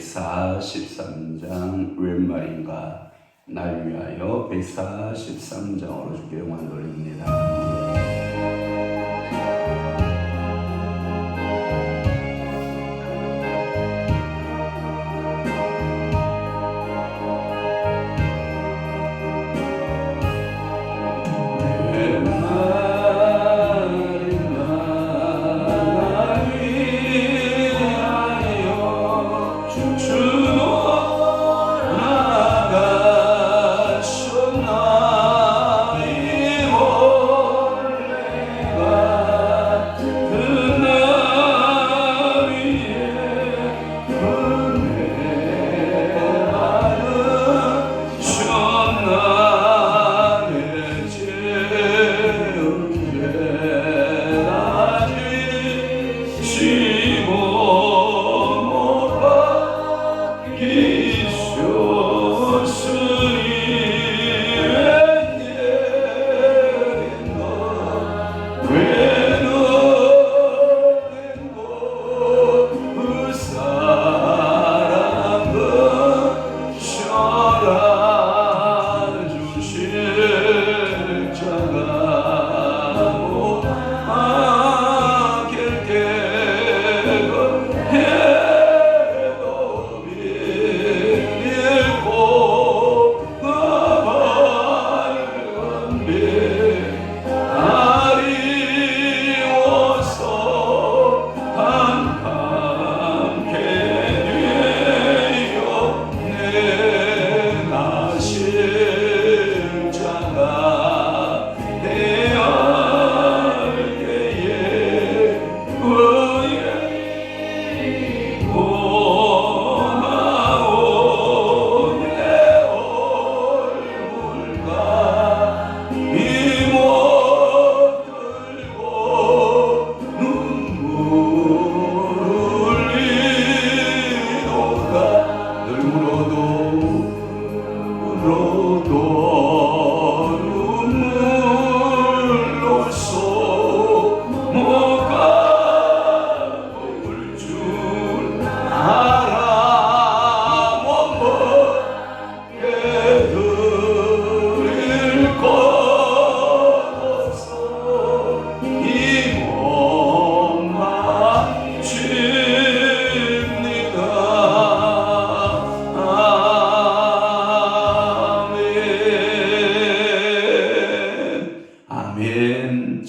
143장 웬 말인가 날 위하여 143장으로 주께 영광 돌립니다.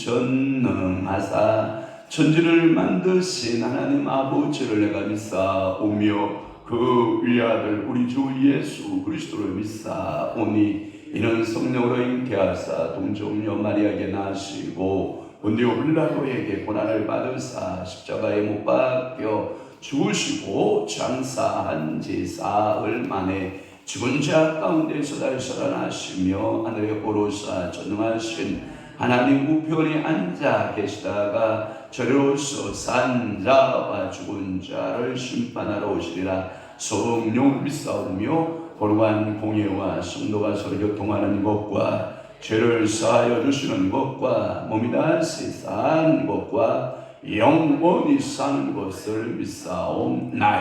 전능하사 천지를 만드신 하나님 아버지를 내가 믿사오며 그 위아들 우리 주 예수 그리스도를 믿사오니 이는 성령으로 잉태하사 동정녀 마리아에게 나시고 본디오 빌라도에게 고난을 받으사 십자가에 못 박혀 죽으시고 장사한 지 사흘 만에 죽은 자 가운데서 다시 살아나시며 하늘에 오르사 전능하신 하나님 우편에 앉아 계시다가 저리로서 산 자와 죽은 자를 심판하러 오시리라. 성령을 믿사오며 거룩한 공예와 성도가 서로 교통하는 것과 죄를 사하여 주시는 것과 몸이 다시 사는 것과 영원히 사는 것을 믿사옵나이다.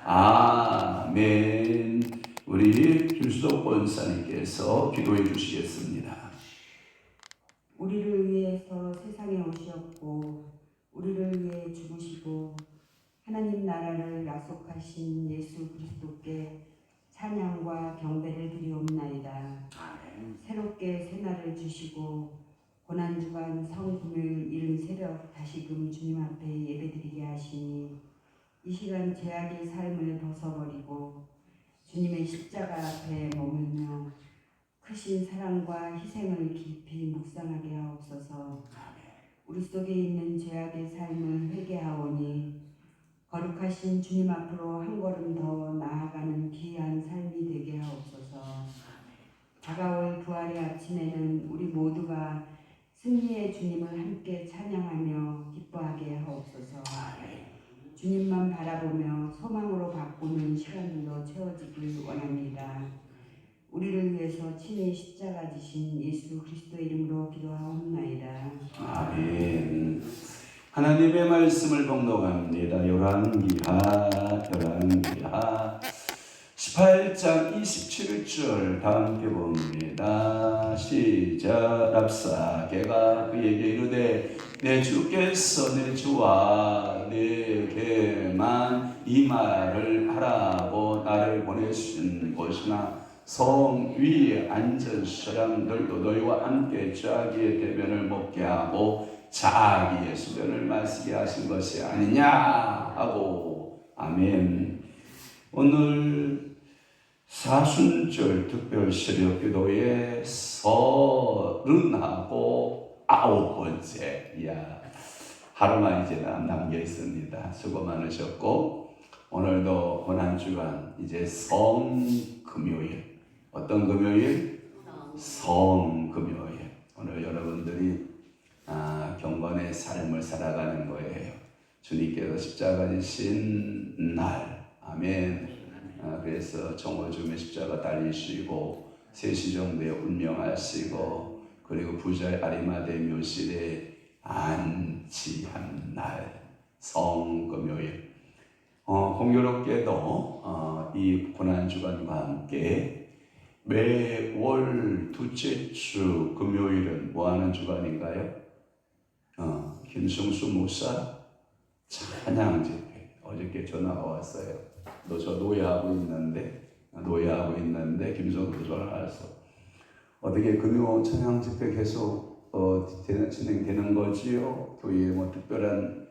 아멘. 우리 김수덕 권사님께서 기도해 주시겠습니다. 우리를 위해서 세상에 오셨고 우리를 위해 죽으시고 하나님 나라를 약속하신 예수 그리스도께 찬양과 경배를 드리옵나이다. 아멘. 새롭게 새날을 주시고 고난주간 성금요일 이른 새벽 다시금 주님 앞에 예배드리게 하시니 이 시간 죄악의 삶을 벗어버리고 주님의 십자가 앞에 머물며 크신 사랑과 희생을 깊이 묵상하게 하옵소서. 우리 속에 있는 죄악의 삶을 회개하오니 거룩하신 주님 앞으로 한 걸음 더 나아가는 귀한 삶이 되게 하옵소서. 다가올 부활의 아침에는 우리 모두가 승리의 주님을 함께 찬양하며 기뻐하게 하옵소서. 주님만 바라보며 소망으로 바꾸는 시간들로 채워지길 원합니다. 우리를 위해서 친히 십자가 지신 예수 그리스도의 이름으로 기도하옵나이다. 아멘. 하나님의 말씀을 봉독합니다. 열왕기하 27절 다 함께 봅니다. 시작. 랍사게가 그에게 이르되 내 주께서 내 주와 내게만 이 말을 하라고 나를 보내신 것이나 성 위에 앉은 사람들도 너희와 함께 자기의 대변을 먹게 하고 자기의 수변을 마시게 하신 것이 아니냐 하고. 아멘. 오늘 사순절 특별 새벽 기도의 39번째 하루만 이제 남겨 있습니다. 수고 많으셨고, 오늘도 고난주간 이제 성금요일. 어떤 금요일? 성금요일. 오늘 여러분들이 경건의 삶을 살아가는 거예요. 주님께서 십자가 지신 날. 아멘. 그래서 정오줌에 십자가 달리시고 세시정대에 운명하시고 그리고 부자의 아리마대 묘실에 안치한 날 성금요일. 공교롭게도 이 고난주간과 함께 매월 둘째 주 금요일은 뭐하는 주간인가요? 김승수 목사 찬양 집회. 어저께 전화가 왔어요. 저 노예하고 있는데 김성수 전화가 왔어. 어떻게 금요 찬양 집회 계속 진행되는 거지요? 교회에 뭐 특별한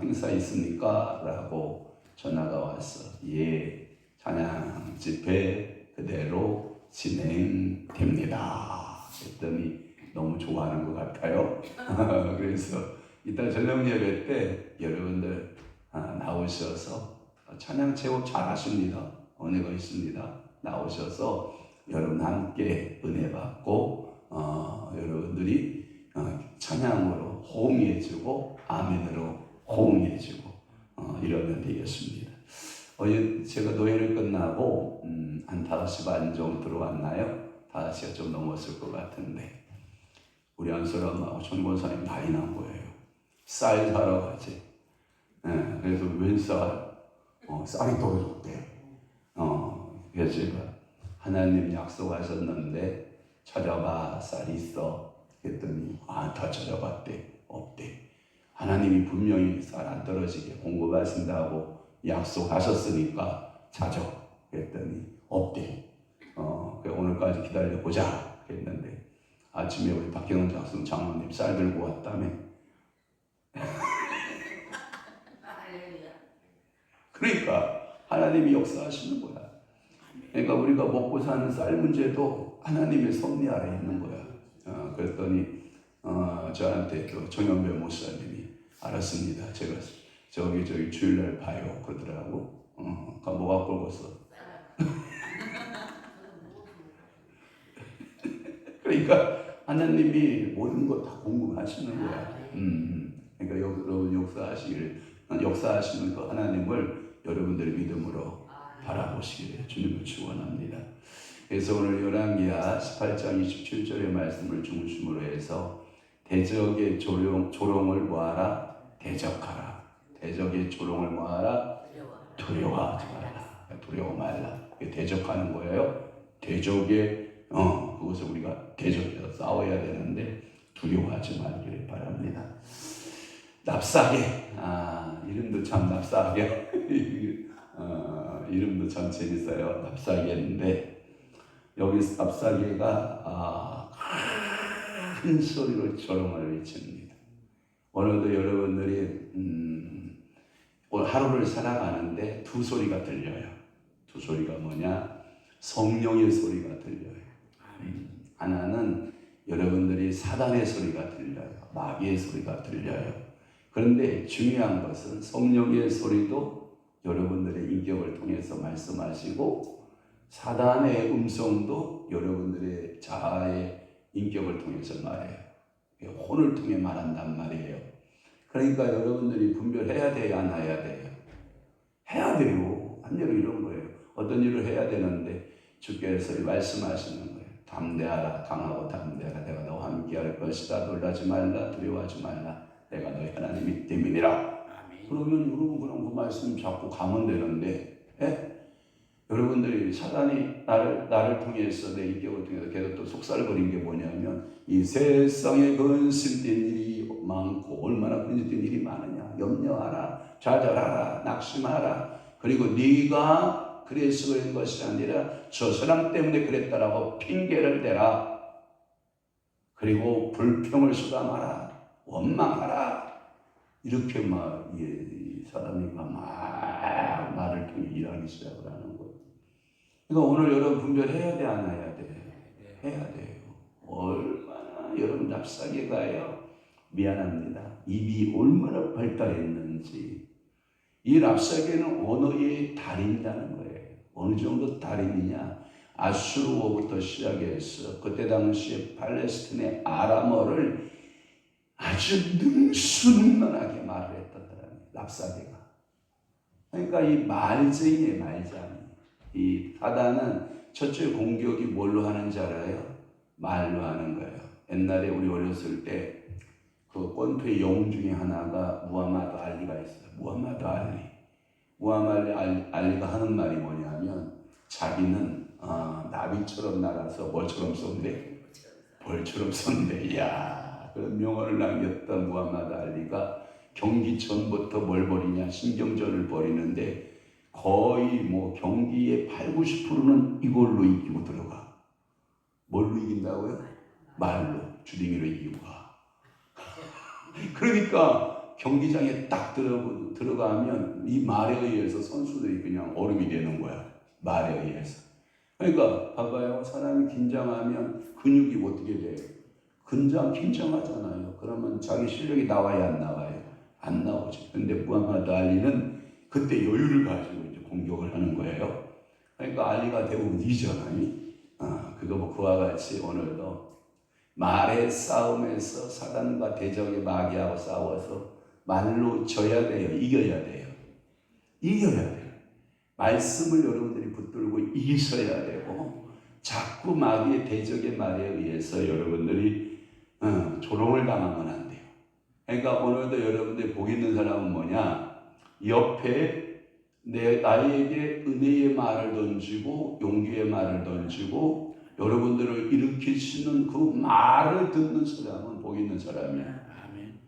행사 있습니까? 라고 전화가 왔어. 예, 찬양 집회 그대로 진행됩니다. 그랬더니 너무 좋아하는 것 같아요. 그래서 이따 저녁 예배 때 여러분들 나오셔서 찬양 제법 잘하십니다. 은혜가 있습니다. 나오셔서 여러분 함께 은혜 받고 여러분들이 찬양으로 호응해주고 아멘으로 호응해주고 이러면 되겠습니다. 어제 제가 노예를 끝나고 한 5시 반 정도 들어왔나요? 5시가 좀 넘었을 것 같은데 우리 안사람하고 전권사님 난리 난 거예요. 쌀 사러 가지. 그래서 웬 쌀? 쌀이 떨어졌대. 그래서 제가 하나님 약속하셨는데 찾아봐, 쌀이 있어. 그랬더니 다 찾아봤대. 없대. 하나님이 분명히 쌀 안 떨어지게 공급하신다고 약속하셨으니까 찾아. 그랬더니 없대. 오늘까지 기다려보자. 그랬는데 아침에 우리 박경원 장성 장로님 쌀 들고 왔다며. 그러니까 하나님이 역사하시는 거야. 그러니까 우리가 먹고 사는 쌀 문제도 하나님의 섭리 아래 있는 거야. 그랬더니 저한테 또 정연배 목사님이 알았습니다. 제가 저기 주일날 봐요 그러더라고. 뭐가 꼴고서. 그러니까 하나님이 모든 것 다 공급하시는 거야. 그러니까 여러분 역사하시는 그 하나님을 여러분들의 믿음으로 바라보시기를 주님을 축원합니다. 그래서 오늘 열왕기하 18장 27절의 말씀을 중심으로 해서 대적의 조롱을 뭐하라? 대적하라. 대적의 조롱을 뭐하라? 두려워하지 말라. 두려워 말라. 대적하는 거예요. 대적의 그것을 우리가 대적해서 싸워야 되는데 두려워하지 말기를 바랍니다. 납사계, 이름도 참 납사계. 이름도 참 재밌어요. 납사계인데 여기 납사계가 큰 소리로 조롱을 외칩니다. 오늘도 여러분들이 오늘 하루를 살아가는데 두 소리가 들려요. 두 소리가 뭐냐? 성령의 소리가 들려요. 하나는 여러분들이 사단의 소리가 들려요. 마귀의 소리가 들려요. 그런데 중요한 것은 성령의 소리도 여러분들의 인격을 통해서 말씀하시고 사단의 음성도 여러분들의 자아의 인격을 통해서 말해요. 혼을 통해 말한단 말이에요. 그러니까 여러분들이 분별해야 돼요, 안 해야 돼요? 해야 돼요. 한대로 이런 거예요. 어떤 일을 해야 되는데 주께서 말씀하시는 거예요. 담대하라, 강하고 담대하라. 내가 너와 함께할 것이다. 놀라지 말라, 두려워하지 말라. 내가 너희 하나님이 됨이니라. 그러면 여러분 그럼 그 말씀 잡고 가면 되는데, 여러분들이 사단이 나를 통해서 내 인격을 통해서 계속 또 속살거린 게 뭐냐면 이 세상에 근심된 일이 많고 얼마나 근심된 일이 많으냐. 염려하라, 좌절하라, 낙심하라. 그리고 네가 그래서 그런 것이 아니라 저 사람 때문에 그랬다라고 핑계를 대라. 그리고 불평을 수감하라, 원망하라. 이렇게 막 사람이가 막 나를 통해 일하기 시작을 하는 거예요. 그러니까 오늘 여러분 분별해야 돼, 안 해야 돼? 해야 돼요. 얼마나 여러분 랍사개가요. 미안합니다. 입이 얼마나 발달했는지. 이 랍사개는 언어의 달인이라는 거예요. 어느 정도 달인이냐? 아수르어부터 시작해서 그때 당시에 팔레스틴의 아람어를 아주 능수능란하게 말을 했던 사람이에요. 랍사개가. 그러니까 이 말쟁이의 말장이. 이 사단은 첫째 공격이 뭘로 하는지 알아요? 말로 하는 거예요. 옛날에 우리 어렸을 때 그 권투의 영웅 중에 하나가 무하마드 알리가 있어요. 무하마드 알리가 하는 말이 뭐냐면 자기는 나비처럼 날아서 뭘처럼 쏜대? 벌처럼 쏜대. 이야, 그런 명언을 남겼던 무하마드 알리가 경기 전부터 뭘 벌이냐? 신경전을 벌이는데 거의 뭐 경기의 80~90%는 이걸로 이기고 들어가. 뭘로 이긴다고요? 말로, 주둥이로 이기고 가. 그러니까 경기장에 딱 들어가면 이 말에 의해서 선수들이 그냥 얼음이 되는 거야. 말에 의해서. 그러니까 봐봐요. 사람이 긴장하면 근육이 어떻게 돼요? 긴장하잖아요. 그러면 자기 실력이 나와야 안 나와요? 안 나오지. 근데 무하마드 알리는 그때 여유를 가지고 이제 공격을 하는 거예요. 그러니까 알리가 대부분 이잖아요. 그거 뭐 그와 같이 오늘도 말의 싸움에서 사단과 대적의 마귀하고 싸워서 말로 져야 돼요. 이겨야 돼요. 말씀을 여러분들이 붙들고 이기셔야 되고 자꾸 마귀의 대적의 말에 의해서 여러분들이 조롱을 당하면 안 돼요. 그러니까 오늘도 여러분들이 복 있는 사람은 뭐냐? 옆에 나에게 은혜의 말을 던지고 용기의 말을 던지고 여러분들을 일으키시는 그 말을 듣는 사람은 복 있는 사람이야. 아멘.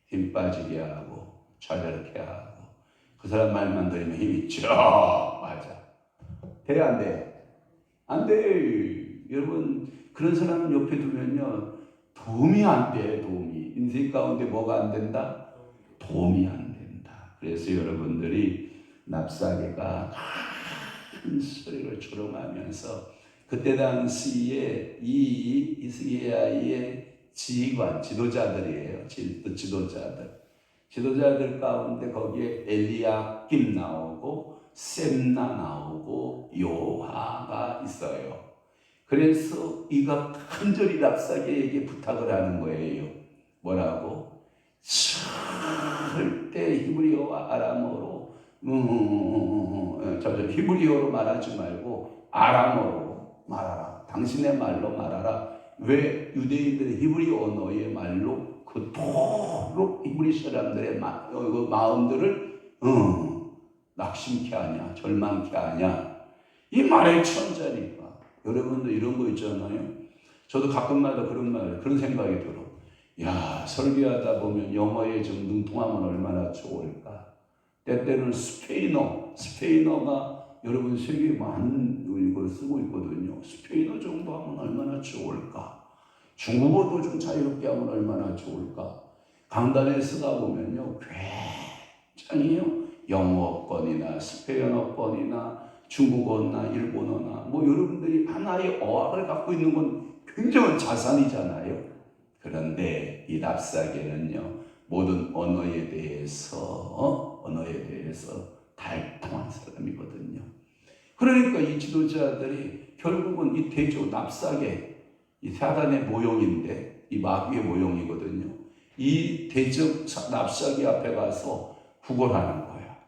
힘 빠지게 하고 좌절케 하고 그 사람 말만 들으면 힘이 쭉 맞아. 돼, 안 돼? 안 돼. 여러분 그런 사람은 옆에 두면요 도움이 안 돼. 도움이 인생 가운데 뭐가 안 된다? 도움이 안 된다. 그래서 여러분들이 납사개가 큰 소리를 조롱하면서 그때 당시에 이 이스라엘의 지휘관, 지도자들이에요. 지도자들 가운데 거기에 엘리야김 나오고 셈나 나오고 요하가 있어요. 그래서 이가 간절히 랍사개에게 부탁을 하는 거예요. 뭐라고? 절대 히브리어와 아람어로 히브리어로 말하지 말고 아람어로 말하라. 당신의 말로 말하라. 왜 유대인들의 히브리 언어의 말로 그토록 히브리 사람들의 마음들을 낙심케 하냐, 절망케 하냐. 이 말의 천자니까. 여러분도 이런 거 있잖아요. 저도 가끔마다 그런 생각이 들어. 야, 설교하다 보면 영어에 좀 능통하면 얼마나 좋을까. 때때는 스페인어가 여러분 세계에 많은 걸 쓰고 있거든요. 스페인어 정도 하면 얼마나 좋을까. 중국어도 좀 자유롭게 하면 얼마나 좋을까. 강단에 쓰다 보면요 굉장히요 영어권이나 스페인어권이나 중국어나 일본어나 뭐 여러분들이 하나의 어학을 갖고 있는 건 굉장한 자산이잖아요. 그런데 이 랍사개는요 모든 언어에 대해서 달통한 사람이거든요. 그러니까 이 지도자들이 결국은 이 대조 납사개, 이 사단의 모형인데 이 마귀의 모형이거든요. 이 대적 납사개 앞에 가서 구걸하는 거야.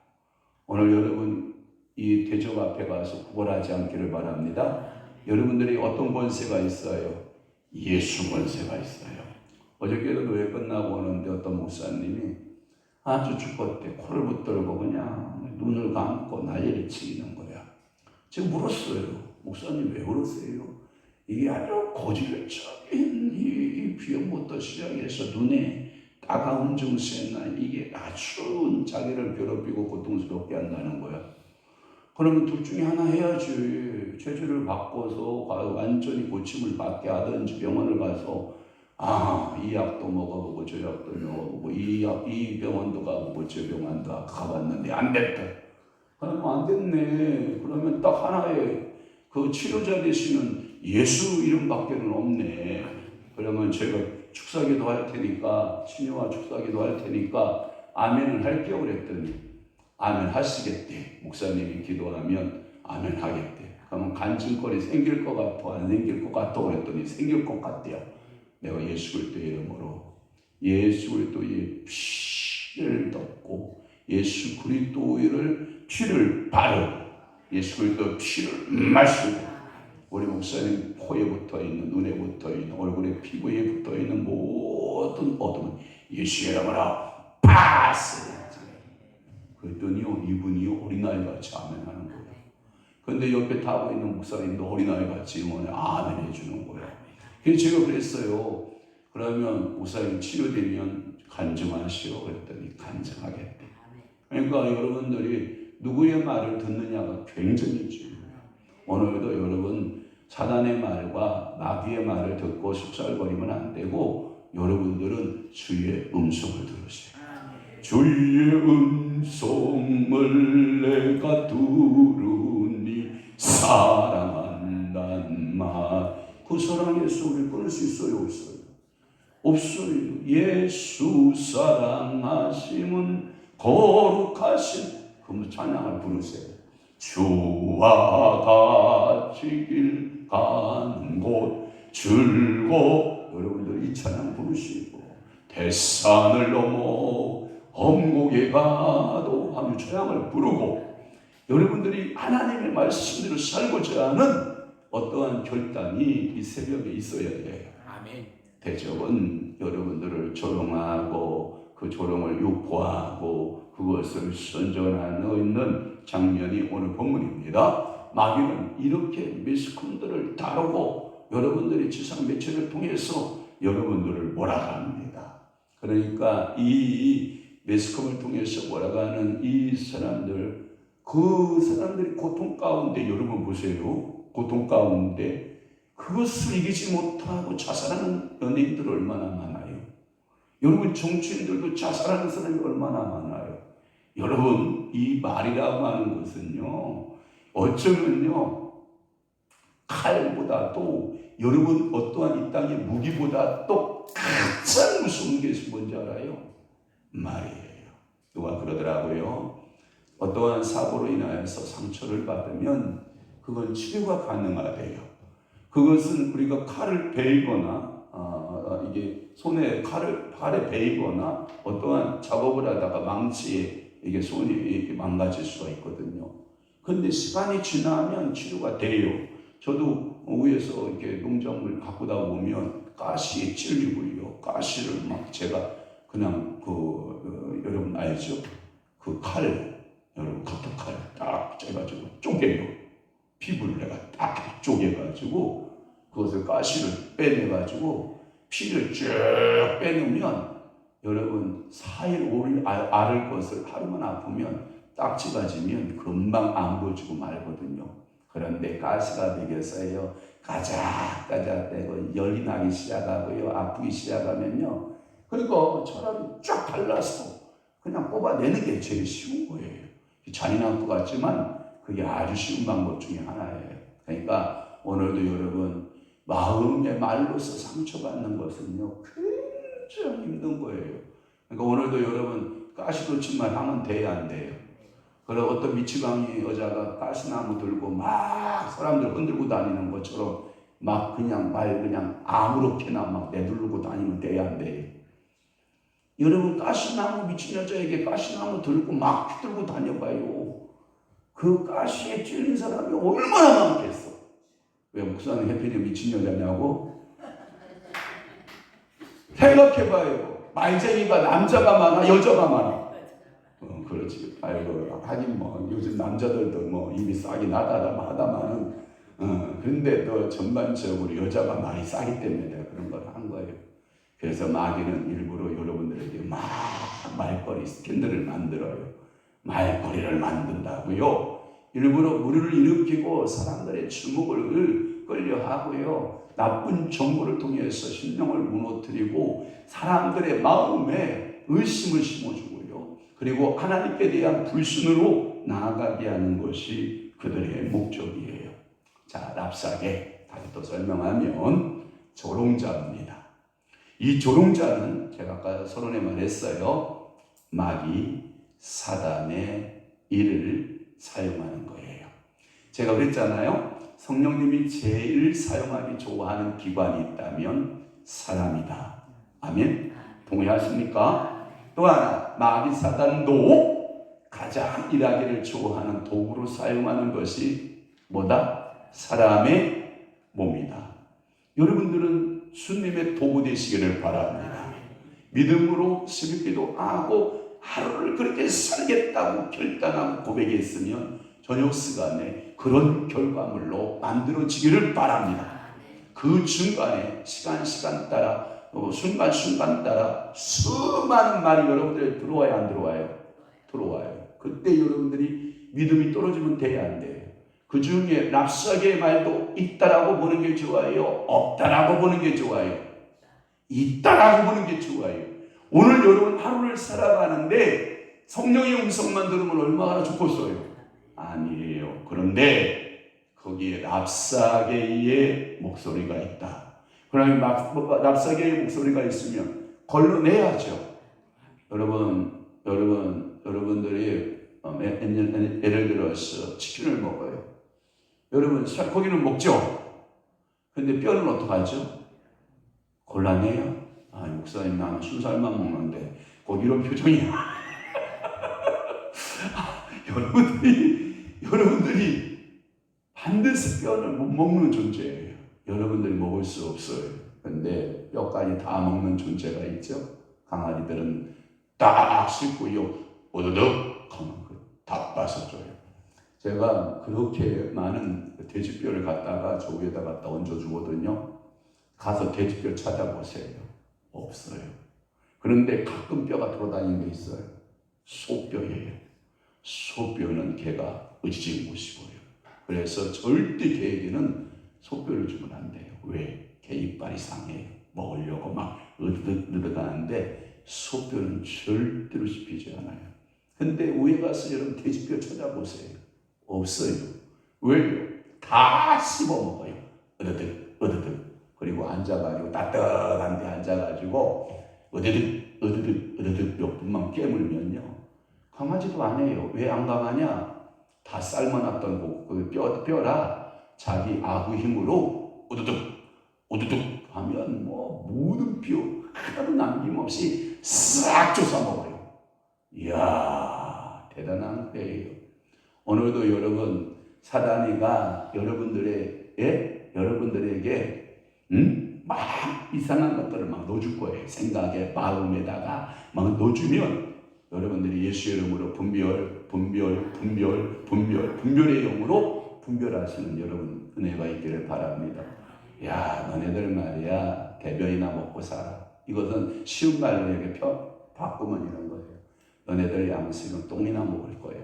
오늘 여러분 이 대적 앞에 가서 구걸하지 않기를 바랍니다. 여러분들이 어떤 권세가 있어요? 예수 권세가 있어요. 어저께도 교회 끝나고 오는데 어떤 목사님이 아주 죽었대. 코를 붙들고 그냥 눈을 감고 난리를 치는 거야. 제가 물었어요. 목사님 왜 그러세요? 이게 아주 고질적인 이 비형부터 시작해서 눈에 따가운 증세나 이게 아주 자기를 괴롭히고 고통스럽게 한다는 거야. 그러면 둘 중에 하나 해야지. 체질을 바꿔서 완전히 고침을 받게 하든지 병원을 가서 이 약도 먹어보고 저 약도 먹어보고 이 병원도 가보고 저 병원도 가봤는데 안 됐다. 그러면 안 됐네. 그러면 딱 하나의 그 치료자 되시는 예수 이름밖에는 없네. 그러면 제가 축사기도 할 테니까 치료와 축사기도 할 테니까 아멘을 할게요 그랬더니 아멘 하시겠대. 목사님이 기도하면 아멘 하겠대. 그러면 간증거리 생길 것 같아 안 생길 것 같아 그랬더니 생길 것 같대요. 내가 예수 그리스도의 이름으로 예수 그리스도의 피를 덮고 예수 그리스도의 피를 바르고 예수 그리스도의 피를 마시고 우리 목사님 코에 붙어있는 눈에 붙어있는 얼굴에 피부에 붙어있는 모든 어둠은 예수의 이름으로 파스. 그랬더니요 이분이요 어린아이같이 아멘하는 거예요. 근데 옆에 타고 있는 목사님도 어린아이같이 응원에 아멘 해주는 거예요. 그래서 제가 그랬어요. 그러면 목사님 치료되면 간증하시오 그랬더니 간증하겠대. 그러니까 여러분들이 누구의 말을 듣느냐가 굉장히 중요해요. 오늘도 여러분 사단의 말과 마귀의 말을 듣고 속살거리면 안 되고 여러분들은 주의 음성을 들으세요. 주의 음성을 내가 들으니 사랑한단 말. 그 사랑에서 우리 끊을 수 있어요? 없어요? 없어요. 예수 사랑하심은 거룩하신 그 찬양을 부르세요. 주와 같이 길 가는 곳 여러분들 이 찬양 부르시고 대산을 넘어 엄곡에 가도 하며 찬양을 부르고 여러분들이 하나님의 말씀대로 살고자 하는 어떠한 결단이 이 새벽에 있어야 돼요. 아멘. 대적은 여러분들을 조롱하고 그 조롱을 유포하고 그것을 선전하는 장면이 오늘 본문입니다. 마귀는 이렇게 매스컴들을 다루고 여러분들이 지상 매체를 통해서 여러분들을 몰아갑니다. 그러니까 이 매스컴을 통해서 몰아가는 이 사람들, 그 사람들이 고통 가운데 여러분 보세요. 고통 가운데 그것을 이기지 못하고 자살하는 연예인들 얼마나 많아요. 여러분 정치인들도 자살하는 사람이 얼마나 많아요. 여러분 이 말이라고 하는 것은요 어쩌면요 칼보다도 여러분 어떠한 이 땅의 무기보다 또 가장 무서운 게 뭔지 알아요? 말이에요. 누가 그러더라고요. 어떠한 사고로 인하여서 상처를 받으면 그건 치료가 가능하대요. 그것은 우리가 칼을 베이거나 이게 손에 발에 베이거나 어떠한 작업을 하다가 망치에 이게 손이 이렇게 망가질 수가 있거든요. 근데 시간이 지나면 치료가 돼요. 저도 위에서 이렇게 농작물 가꾸다 보면 가시에 찔리고요. 가시를 막 제가 그냥 여러분 알죠? 그 칼, 여러분 카트칼 딱 째가지고 쪼개요. 피부를 내가 딱 쪼개가지고 그것을 가시를 빼내가지고 피를 쭉 빼놓으면 여러분 4일 5일 앓을 것을 하루만 아프면 딱지가 지면 금방 안 보여주고 말거든요. 그런데 가시가 되겠어요. 가작가작되고 열이 나기 시작하고요. 아프기 시작하면요. 그리고 차라리 쫙 발라서 그냥 뽑아내는 게 제일 쉬운 거예요. 잔인한 것 같지만 그게 아주 쉬운 방법 중에 하나예요. 그러니까 오늘도 여러분 마음의 말로서 상처받는 것은요 굉장히 힘든 거예요. 그러니까 오늘도 여러분 가시돋침만 하면 돼야 안 돼요. 그리고 어떤 미치광이 여자가 가시나무 들고 막 사람들 흔들고 다니는 것처럼 막 그냥 아무렇게나 막 내두르고 다니면 돼야 안 돼요. 여러분 가시나무 미친 여자에게 가시나무 들고 막 휘둘고 다녀봐요. 그 가시에 찔린 사람이 얼마나 많겠어. 왜 목사님 해피님 미친 여자냐고? 생각해봐요. 말쟁이가 남자가 많아 여자가 많아? 그렇지. 아이고 하긴 뭐 요즘 남자들도 뭐 이미 싹이 나다마는 그런데 또 전반적으로 여자가 많이 싸기 때문에 내가 그런 걸 한 거예요. 그래서 마귀는 일부러 여러분들에게 막 말거리 스캔들을 만들어요. 말거리를 만든다고요. 일부러 무리를 일으키고 사람들의 주목을 끌려 하고요. 나쁜 정보를 통해서 신령을 무너뜨리고 사람들의 마음에 의심을 심어주고요. 그리고 하나님께 대한 불순으로 나아가게 하는 것이 그들의 목적이에요. 자, 랍사게 다시 또 설명하면 조롱자입니다. 이 조롱자는 제가 아까 서론에 말했어요. 마귀, 사단의 일을 사용하는 거예요. 제가 그랬잖아요. 성령님이 제일 사용하기 좋아하는 기관이 있다면 사람이다. 아멘? 동의하십니까? 또 하나, 마귀 사단도 가장 일하기를 좋아하는 도구로 사용하는 것이 뭐다? 사람의 몸이다. 여러분들은 주님의 도구 되시기를 바랍니다. 믿음으로 새벽기도 하고 하루를 그렇게 살겠다고 결단하고 고백했으면 저녁 시간에 그런 결과물로 만들어지기를 바랍니다. 그 중간에 시간 따라 순간 따라 수많은 말이 여러분들에 들어와야 안 들어와요? 들어와요. 그때 여러분들이 믿음이 떨어지면 돼야 안 돼요. 그 중에 랍사게의 말도 있다라고 보는 게 좋아요? 없다라고 보는 게 좋아요? 있다라고 보는 게 좋아요. 오늘 여러분 하루를 살아가는데 성령의 음성만 들으면 얼마나 좋겠어요? 아니에요. 그런데 거기에 랍사게의 목소리가 있다. 그러면 랍사게의 목소리가 있으면 걸러내야죠. 여러분들이 예를 들어서 치킨을 먹어요. 여러분 고기는 먹죠. 근데 뼈는 어떡하죠? 곤란해요. 아, 목사님 나는 순살만 먹는데 고기로 표정이야. 여러분들이 반드시 뼈는 못 먹는 존재예요. 여러분들이 먹을 수 없어요. 근데 뼈까지 다 먹는 존재가 있죠. 강아지들은 딱 씹고요. 오도독 하면 다 빠져줘요. 제가 그렇게 많은 돼지뼈를 갖다가 저 위에다 갖다 얹어주거든요. 가서 돼지뼈 찾아보세요. 없어요. 그런데 가끔 뼈가 돌아다니는 게 있어요. 소뼈예요. 소뼈는 개가 으지직 못씹어요. 그래서 절대 개에게는 소뼈를 주면 안 돼요. 왜? 개 이빨이 상해요. 먹으려고 막 으드득 하는데 소뼈는 절대로 씹히지 않아요. 근데 위에 가서 여러분 돼지뼈 찾아보세요. 없어요. 왜요? 다 씹어먹어요. 으드득. 그리고 앉아가지고 따뜻한 데 앉아가지고 으드득 몇 분만 깨물면요. 강하지도 않아요. 왜 안 강하냐? 다 삶아놨던 그 뼈라 자기 아구 힘으로 우두둑 하면 뭐 모든 뼈 하나도 남김없이 싹 쫓아 먹어요. 이야, 대단한 때예요. 오늘도 여러분 사단이가 여러분들에게 막 이상한 것들을 막 넣어줄 거예요. 생각에 마음에다가 막 넣어주면 여러분들이 예수 이름으로 분별의 영으로 분별하시는 여러분 은혜가 있기를 바랍니다. 야, 너네들 말이야 대변이나 먹고 살아. 이것은 쉬운 말로 이렇게 바꾸면 이런 거예요. 너네들 양식은 똥이나 먹을 거야.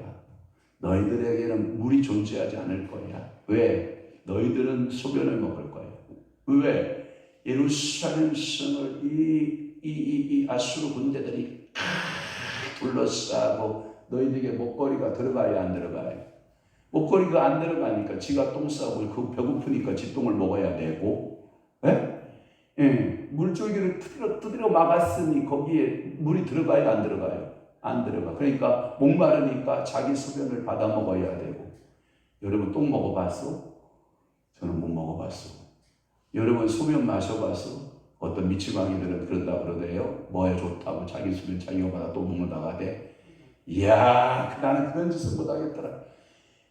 너희들에게는 물이 존재하지 않을 거야. 왜? 너희들은 소변을 먹을 거야. 왜? 예루살렘 성을 이 아수르 군대들이 둘러싸고 너희들에게 목걸이가 들어가야 안 들어가요? 목걸이가 안 들어가니까 지가 똥 싸고 그 배고프니까 지 똥을 먹어야 되고, 물줄기를 두드려 막았으니 거기에 물이 들어가야 안 들어가요? 안 들어가. 그러니까 목마르니까 자기 소변을 받아 먹어야 되고. 여러분 똥 먹어봤어? 저는 못 먹어봤어. 여러분 소변 마셔봤어? 어떤 미치광이들은 그런다 그러대요. 뭐에 좋다고 자기 소변 자기가 받아 또 먹는다고 돼. 이야, 나는 그런 짓을 못하겠더라.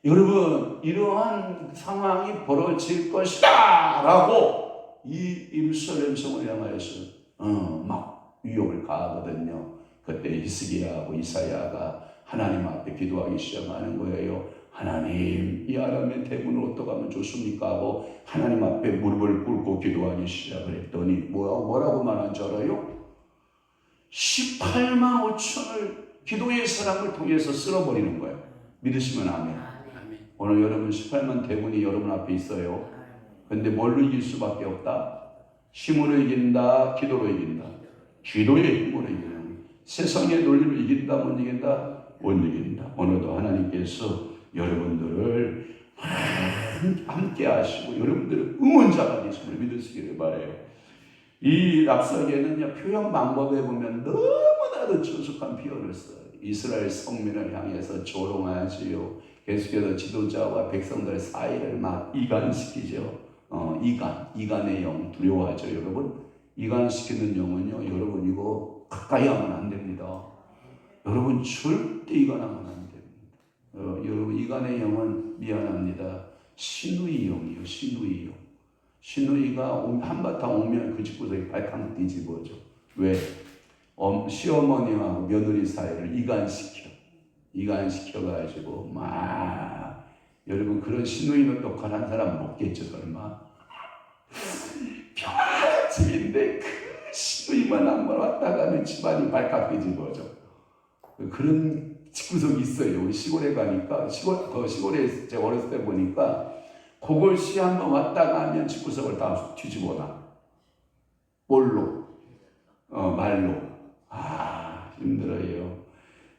여러분 이러한 상황이 벌어질 것이다 라고 이 예루살렘 성을 향하여서 막 위협을 가하거든요. 그때 히스기야하고 이사야가 하나님 앞에 기도하기 시작하는 거예요. 하나님, 이 아람의 대군을 어떻게 하면 좋습니까? 하고 하나님 앞에 무릎을 꿇고 기도하기 시작을 했더니 뭐라고 말한 줄 알아요? 18만 5천을 기도의 사람을 통해서 쓸어버리는 거예요. 믿으시면 아멘. 오늘 여러분 18만 대군이 여러분 앞에 있어요. 근데 뭘로 이길 수밖에 없다? 힘으로 이긴다, 기도로 이긴다. 기도의 힘으로 이기는 거예요. 세상의 논리로 이긴다, 못 이긴다? 못 이긴다. 오늘도 하나님께서 여러분들을 함께 하시고 여러분들의 응원자가 되심을 믿으시기를 바라요. 이 랍사계는요, 표현 방법에 보면 너무나도 친숙한 표현을 써요. 이스라엘 성민을 향해서 조롱하지요. 계속해서 지도자와 백성들 사이를 막 이간시키죠. 이간의 영 두려워하죠, 여러분. 이간시키는 영은요, 여러분 이거 가까이 하면 안 됩니다. 여러분 절대 이간하면 안 됩니다. 여러분 이간의 영은 미안합니다. 신우이 영이에요. 신우이 영. 신우이가 한바탕 오면 그 집구석에 발칵 뒤집어져. 왜? 시어머니와 며느리 사이를 이간시켜가지고 막 여러분 그런 신우이는 또 가난 사람 먹겠죠 설마. 평안한 집인데 그 신우이만 한번 왔다 가면 집안이 발칵 뒤집어져. 그런 집구석이 있어요. 우리 시골에 가니까 시골에 제가 어렸을 때 보니까 그걸 시 한번 왔다 가면 집구석을 다 뒤집어놔. 말로. 힘들어요.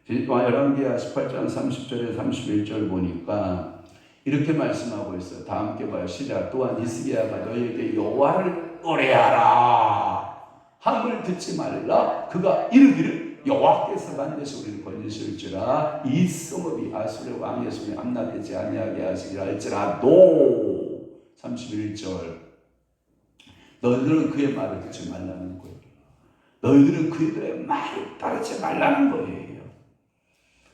열왕기하 18장 30절에 31절 보니까 이렇게 말씀하고 있어요. 다 함께 봐요. 시작. 또한 히스기야가 너희에게 여호와를 노래하라 함을 듣지 말라. 그가 이르기를 여호와께서 반드시 우리를 건지실지라 이 성읍이 아수르 왕의 손에 암나되지 아니하게 하시리라 할지라도 31절 너희들은 그의 말을 듣지 말라는 거예요. 너희들은 그들의 말을 따르지 말라는 거예요.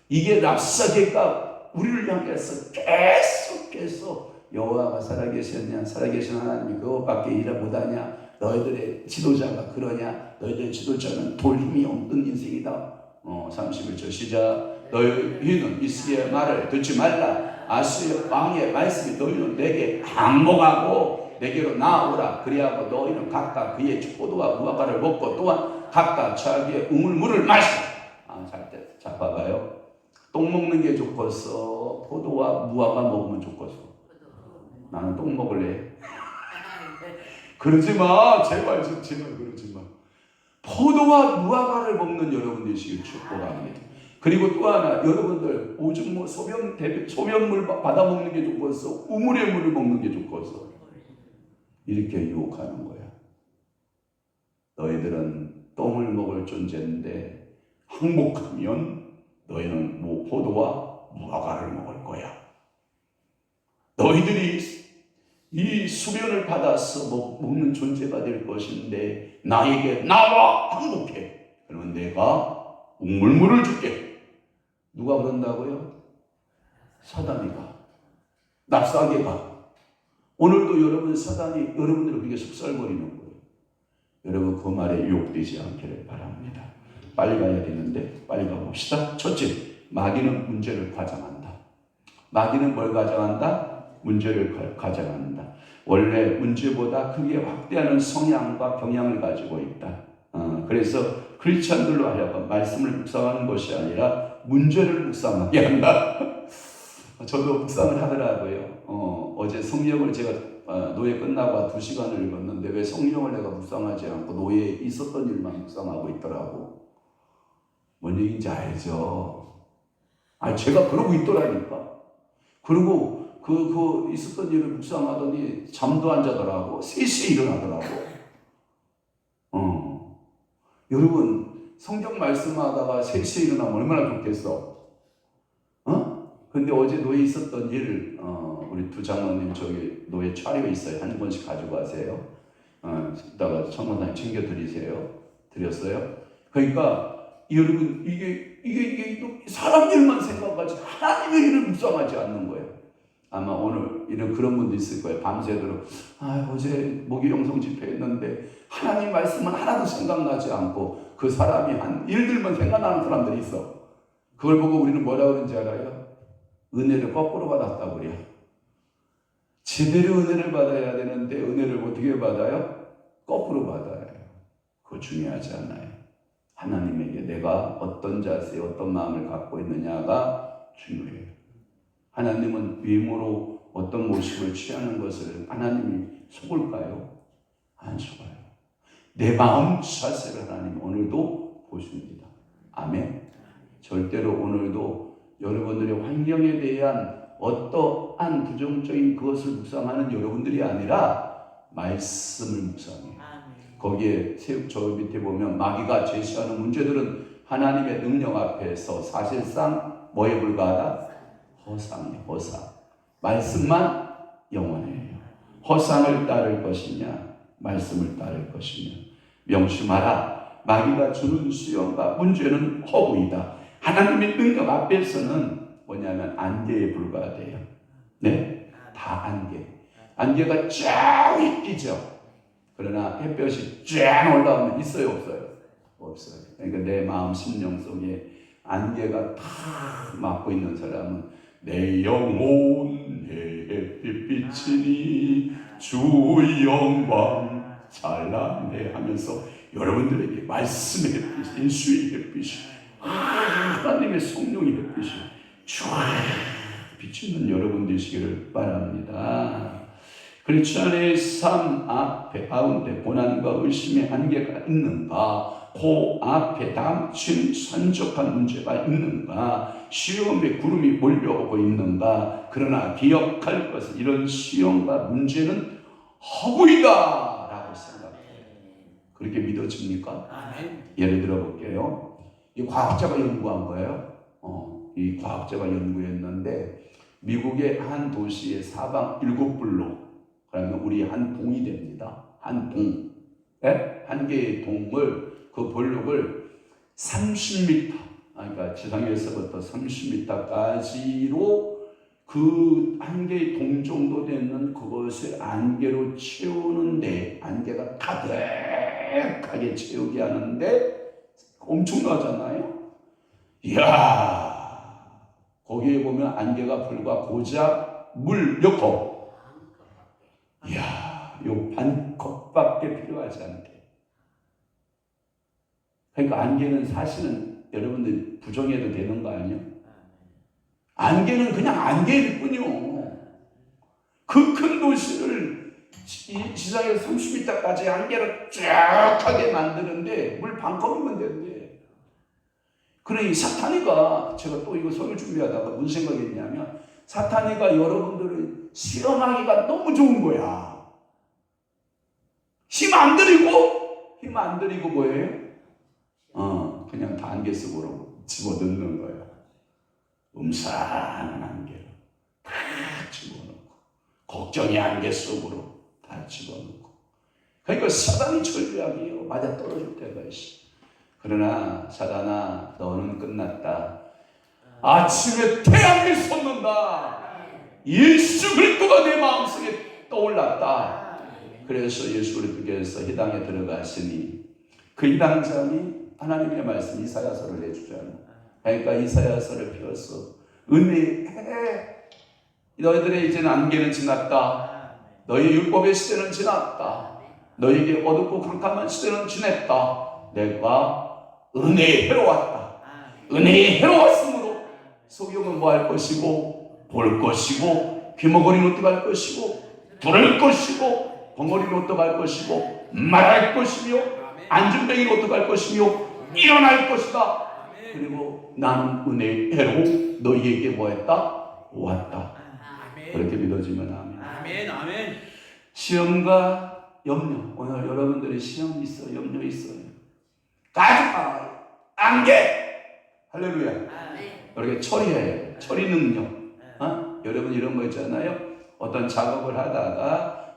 이게 랍사계가 우리를 향해서 계속해서 여호와가 살아계셨냐, 살아계신 하나님이 그것밖에 일을 못하냐, 너희들의 지도자가 그러냐, 너희들의 지도자는 돌 힘이 없는 인생이다. 31절 시작. 너희는 히스기야의 말을 듣지 말라. 아수르 왕의 말씀이 너희는 내게 항복하고 내게로 나아오라. 그리하고 너희는 각각 그의 포도와 무화과를 먹고 또한 각각 자기의 우물물을 마시라. 자 봐봐요. 똥 먹는 게 좋겠어? 포도와 무화과 먹으면 좋겠어? 나는 똥 먹을래. 그러지 마. 제발 그러지 마. 포도와 무화과를 먹는 여러분 되시길 축복합니다. 그리고 또 하나, 여러분들 오줌 소변물 받아 먹는 게 좋겠어? 우물의 물을 먹는 게 좋겠어? 이렇게 유혹하는 거야. 너희들은 똥을 먹을 존재인데 항복하면 너희는 포도와 무화과를 먹을 거야. 너희들이 이 수변을 받아서 먹는 존재가 될 것인데 나에게 나와 항복해. 그러면 내가 우물물을 줄게. 누가 그런다고요? 사단이가, 납사계가. 오늘도 여러분 사단이 여러분들을 그렇게 속살거리는 거예요. 여러분 그 말에 유혹되지 않기를 바랍니다. 빨리 가야 되는데 빨리 가봅시다. 첫째, 마귀는 문제를 가장한다. 마귀는 뭘 가장한다? 문제를 가장한다. 원래 문제보다 크게 확대하는 성향과 경향을 가지고 있다. 그래서 크리스찬들로 하여금 말씀을 묵상하는 것이 아니라 문제를 묵상하게 한다. 저도 묵상을 하더라고요. 어제 성경을 제가 노예 끝나고 2시간을 읽었는데 왜 성경을 내가 묵상하지 않고 노예에 있었던 일만 묵상하고 있더라고. 뭔 얘기인지 알죠? 제가 그러고 있더라니까. 그리고 그 있었던 일을 묵상하더니 잠도 안 자더라고. 3시에 일어나더라고. 여러분 성경 말씀하다가 3시에 일어나면 얼마나 좋겠어? 근데 어제 노예 있었던 일을 우리 두 장로님 저기 노예 차려 있어요. 한 권씩 가지고 가세요. 이따가 청원사님 드렸어요. 그러니까 여러분 이게 또 사람 일만 생각하지 하나님의 일을 묵상하지 않는 거예요. 아마 오늘 그런 분도 있을 거예요. 밤새도록 어제 목요영성 집회했는데 하나님 말씀은 하나도 생각나지 않고 그 사람이 한 일들만 생각나는 사람들이 있어. 그걸 보고 우리는 뭐라 그러는지 알아요? 은혜를 거꾸로 받았다고 그래요. 제대로 은혜를 받아야 되는데 은혜를 어떻게 받아요? 거꾸로 받아요. 그거 중요하지 않아요. 하나님에게 내가 어떤 자세, 어떤 마음을 갖고 있느냐가 중요해요. 하나님은 외모로 어떤 모습을 취하는 것을 하나님이 속을까요? 안 속아요. 내 마음 자세를 하나님 오늘도 보십니다. 아멘. 절대로 오늘도 여러분들의 환경에 대한 어떠한 부정적인 그것을 묵상하는 여러분들이 아니라 말씀을 묵상해요. 거기에 저 밑에 보면 마귀가 제시하는 문제들은 하나님의 능력 앞에서 사실상 뭐에 불과하다? 허상이에요. 허상. 말씀만 영원해요. 허상을 따를 것이냐 말씀을 따를 것이냐. 명심하라. 마귀가 주는 시험과 문제는 허구이다. 하나님의 능력 앞에서는 뭐냐면 안개에 불과해요. 네? 다 안개. 안개가 쫙 끼죠. 그러나 햇볕이 쫙 올라오면 있어요, 없어요? 없어요. 그러니까 내 마음 심령 속에 안개가 탁 막고 있는 사람은 내 영혼의 햇빛 비치니 주 영광 찬란해 하면서 여러분들에게 말씀의 햇빛, 인수의 햇빛이 하나님의 성령의 햇빛이 쫙 비치는 여러분 되시기를 바랍니다. 크리스천의 삶 앞에 가운데 고난과 의심의 한계가 있는가? 그 앞에 닥친 산적한 문제가 있는가? 시험의 구름이 몰려오고 있는가? 그러나 기억할 것은 이런 시험과 문제는 허구이다 라고 생각해요. 그렇게 믿어집니까? 예를 들어 볼게요. 이 과학자가 연구한 거예요. 이 과학자가 연구했는데 미국의 한 도시의 사방 7블록 그러면 우리 한 동이 됩니다. 한 동. 네? 한 개의 동을, 그 블록을 30m, 그러니까 지상에서부터 30m까지로 그 한 개의 동 정도 되는 그것을 안개로 채우는데, 안개가 가득하게 채우게 하는데 엄청나잖아요? 이야, 거기에 보면 안개가 불과 고작 물 몇 컵? 이야, 요 반컵밖에 필요하지 않대. 그러니까 안개는 사실은 여러분들 부정해도 되는 거 아니에요? 안개는 그냥 안개일 뿐이요. 그 큰 도시를 지상에서 30m까지 안개로 쫙 하게 만드는데 물 반컵이면 된대. 그러니 사탄이가, 제가 또 이거 설교 준비하다가 무슨 생각이 했냐면, 사탄이가 여러분들을 실험하기가 너무 좋은 거야. 힘 안 들이고 뭐예요? 그냥 다 안개 속으로 집어넣는 거예요. 음산한 안개로 다 집어넣고, 걱정의 안개 속으로 다 집어넣고. 그러니까 사단이 전략이에요. 맞아 떨어질 때가 있어. 그러나 사단아, 너는 끝났다. 아침에 태양이 솟는다. 예수 그리스도가 내 마음속에 떠올랐다. 그래서 예수 그리스도께서 이 땅에 들어가시니 그 이 당장이 하나님의 말씀 이사야서를 내주잖아요. 그러니까 이사야서를 펴서 은혜해. 너희들의 이제는 안개는 지났다. 너희 율법의 시대는 지났다. 너희에게 어둡고 캄캄한 시대는 지냈다. 내가 은혜해로 왔다. 은혜해로 왔으므로 소경은 뭐 할 것이고, 볼 것이고, 귀머거리는 어떡할 것이고, 들을 것이고, 벙어리는 어떡할 것이고, 말할 것이며, 안전뱅이는 어떡할 것이며, 일어날 것이다. 그리고 나는 은혜해로 너희에게 뭐 했다? 왔다. 그렇게 믿어지면 아멘. 아멘. 시험과 염려. 오늘 여러분들의 시험 있어, 염려 있어요. 가족 안개. 할렐루야. 이렇게 처리해요. 처리 능력. 여러분 이런 거 있잖아요. 어떤 작업을 하다가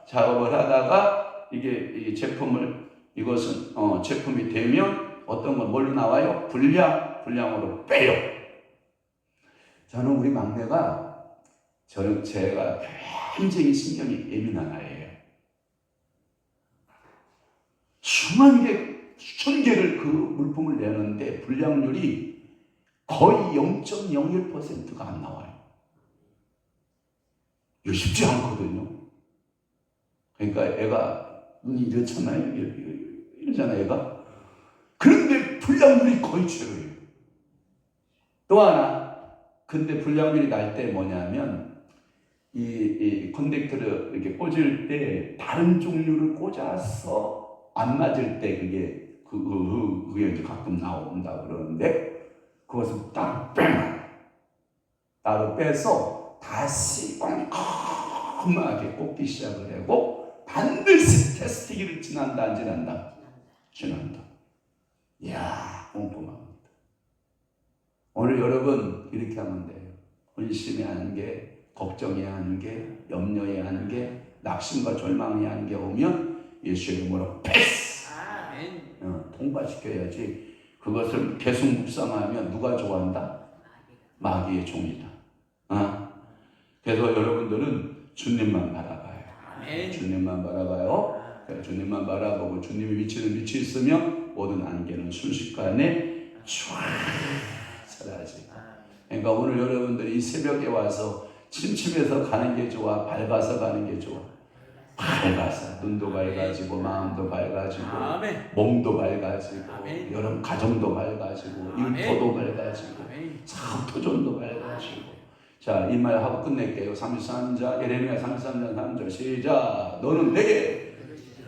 이게 제품을, 이것은 제품이 되면 어떤 건 뭘로 나와요? 분량으로 빼요. 저는 우리 막내가, 제가 굉장히 신경이 예민한 아이예요. 수천 개를 그 물품을 내는데 분량률이 거의 0.01%가 안 나와요. 이거 쉽지 않거든요. 그러니까 애가 눈이 이렇잖아요. 이러잖아요, 애가. 그런데 불량률이 거의 최고예요. 또 하나, 근데 불량률이 날 때 뭐냐면, 이 컨택터를 이렇게 꽂을 때 다른 종류를 꽂아서 안 맞을 때 그게 이제 가끔 나온다 그러는데, 그것을 따로 빼서 다시 꼼꼼하게 꽂기 시작을 하고, 반드시 테스트기를 지난다 안 지난다? 지난다. 이야, 꼼꼼합니다. 오늘 여러분 이렇게 하면 돼요. 의심해야 하는 게, 걱정해야 하는 게, 염려해야 하는 게, 낙심과 절망해야 하는 게 오면 예수의 이름으로 패스! 통과시켜야지. 그것을 계속 묵상하면 누가 좋아한다? 마귀의 종이다. 그래서 여러분들은 주님만 바라봐요. 주님만 바라봐요. 주님만 바라보고 주님이 위치는 위치 있으면 모든 안개는 순식간에 촤 사라지고. 그러니까 오늘 여러분들이 이 새벽에 와서 침침해서 가는 게 좋아? 밝아서 가는 게 좋아? 밝아서. 눈도 밝아지고 마음도 밝아지고 몸도 밝아지고 여러분 가정도 밝아지고 일터도 밝아지고 사업도전도 밝아지고. 자, 이 말 하고 끝낼게요. 33절 예레미야 33장 3절 시작. 너는 내게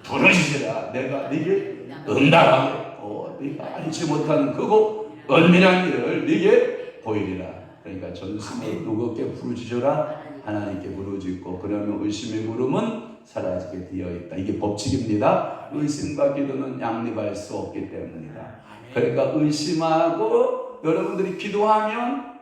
부르짖으라. 내가 네게 응답하겠고 네가 알지 못하는 크고 은밀한 일을 네게 보이리라. 그러니까 전심을 누구께 부르짖으라? 하나님께 부르짖고, 그러면 의심의 부름은 사라지게 되어 있다. 이게 법칙입니다. 의심과 기도는 양립할 수 없기 때문이다. 그러니까 의심하고 여러분들이 기도하면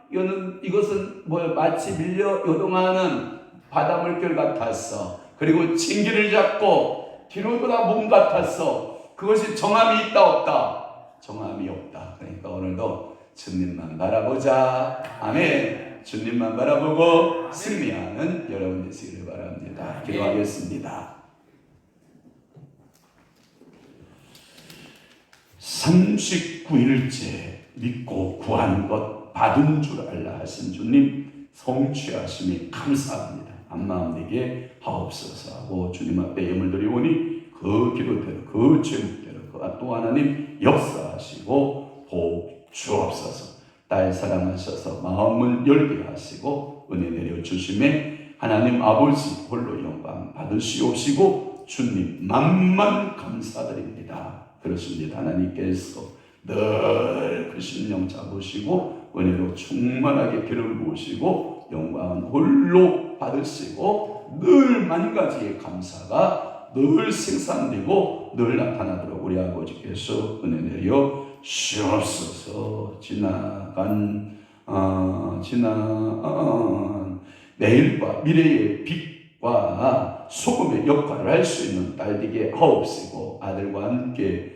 이것은 마치 밀려 요동하는 바닷물결 같았어. 그리고 징기를 잡고 뒤로 돌아 몸 같았어. 그것이 정함이 있다 없다? 정함이 없다. 그러니까 오늘도 주님만 바라보자. 아멘. 주님만 바라보고 승리하는 여러분 되시기를 바랍니다. 기도하겠습니다. 39일째 믿고 구한 것 받은 줄 알라 하신 주님 성취하심이 감사합니다. 한마음에게 하옵소서 하고 주님 앞에 예물 드리오니 그 기도대로 그 제목대로 또 하나님 역사하시고 복 주옵소서. 딸 사랑하셔서 마음을 열게 하시고 은혜 내려주심에 하나님 아버지 홀로 영광 받으시옵시고 주님 만만 감사드립니다. 그렇습니다. 하나님께서 늘 그 심령 잡으시고 은혜로 충만하게 기름 부으시고 영광은 홀로 받으시고 늘 만 가지의 감사가 늘 생산되고 늘 나타나도록 우리 아버지께서 은혜 내려 주옵소서. 지나간 내일과 미래의 빛과 소금의 역할을 할 수 있는 딸 되게 하옵시고 아들과 함께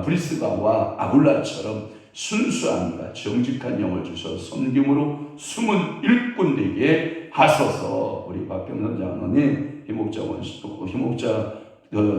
브리스가와 아굴라처럼 순수함과 정직한 영을 주셔 섬김으로 숨은 일꾼 되게 하소서. 우리 박경선 장로님, 희목자 원수도 희목자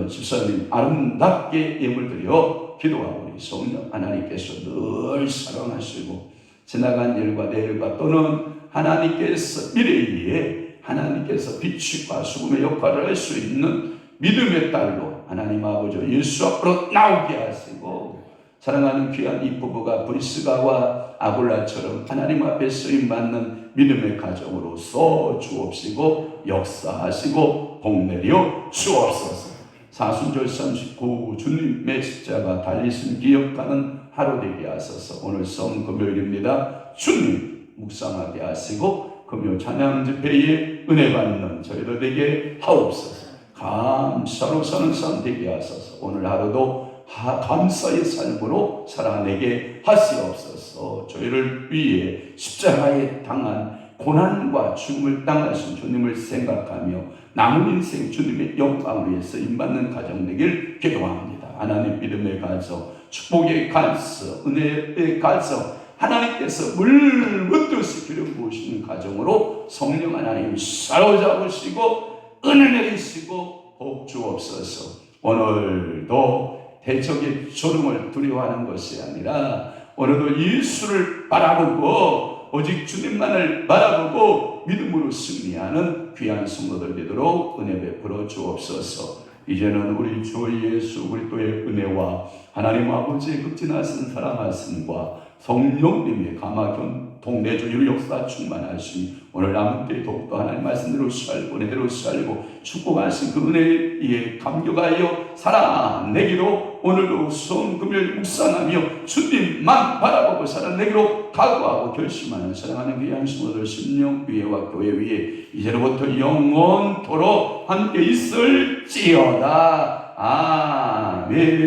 집사님 아름답게 예물 드려 기도하고 우리 성령 하나님께서 늘 사랑하시고 지나간 일과 내일과 또는 하나님께서 미래에 하나님께서 빛과 수금의 역할을 할 수 있는 믿음의 딸로 하나님 아버지 예수 앞으로 나오게 하시고 사랑하는 귀한 이 부부가 브리스가와 아굴라처럼 하나님 앞에 쓰임받는 믿음의 가정으로서 주옵시고 역사하시고 복내려 주옵소서. 사순절 39 주님의 십자가 달리심 기억하는 하루 되게 하소서. 오늘 금요일입니다. 주님 묵상하게 하시고 금요 찬양 집회에 은혜 받는 저희들 되게 하옵소서. 감사로 사는 삶 되게 하소서. 오늘 하루도 감사의 삶으로 살아내게 하시옵소서. 저희를 위해 십자가에 당한 고난과 죽음을 당하신 주님을 생각하며 남은 인생 주님의 영광을 위해 쓰임받는 가정 되길 기도합니다. 하나님 믿음의 가정, 축복의 가정, 은혜의 가정, 하나님께서 물 묻듯이 기름 부으시는 가정으로 성령 하나님 사로잡으시고 은혜 내리시고 복 주옵소서. 오늘도 대적의 조롱을 두려워하는 것이 아니라 오늘도 예수를 바라보고 오직 주님만을 바라보고 믿음으로 승리하는 귀한 성도들 되도록 은혜 베풀어 주옵소서. 이제는 우리 주 예수 그리스도의 은혜와 하나님 아버지의 극진하신 사랑하심과 성령님의 감화 동내주의 역사 충만하심, 오늘 남은 때 더욱더 하나님 말씀대로 살고 은혜대로 살고 축복하신 그 은혜에 감격하여 살아내기로 오늘도 성금요일 묵상하며 주님만 바라보고 살아내기로 각오하고 결심하는 사랑하는 귀한 성도들 심령 위에와 교회 위에 이제로부터 영원토록 함께 있을지어다. 아멘.